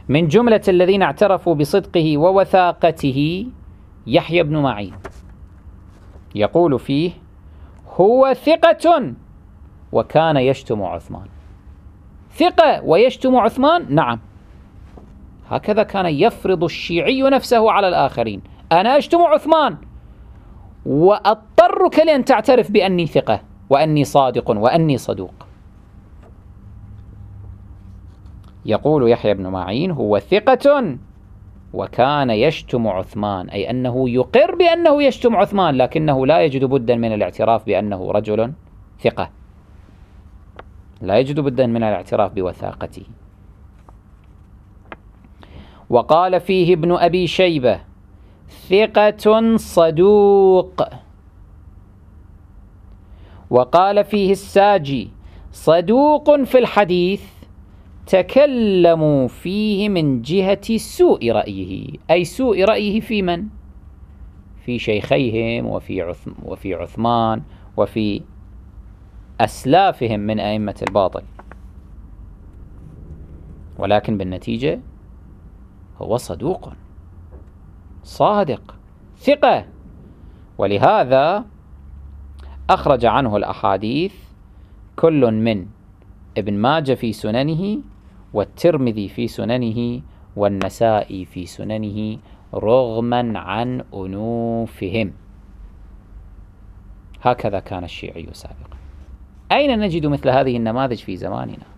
من جملة الذين اعترفوا بصدقه ووثاقته يحيى بن معين، يقول فيه: هو ثقة وكان يشتم عثمان. ثقة ويشتم عثمان؟ نعم، هكذا كان يفرض الشيعي نفسه على الآخرين. أنا أشتم عثمان وأضطرك لأن تعترف بأني ثقة وأني صادق وأني صدوق. يقول يحيى بن معين: هو ثقة وكان يشتم عثمان، أي أنه يقر بأنه يشتم عثمان، لكنه لا يجد بدا من الاعتراف بأنه رجل ثقة، لا يجد بدا من الاعتراف بوثاقته. وقال فيه ابن أبي شيبة: ثقة صدوق. وقال فيه الساجي: صدوق في الحديث، تكلموا فيه من جهة سوء رأيه، أي سوء رأيه في من؟ في شيخيهم وفي عثمان وفي أسلافهم من أئمة الباطل، ولكن بالنتيجة هو صدوق صادق ثقة. ولهذا أخرج عنه الأحاديث كل من ابن ماجه في سننه، والترمذي في سننه، والنسائي في سننه، رغما عن أنوفهم. هكذا كان الشيعي سابقا. أين نجد مثل هذه النماذج في زماننا؟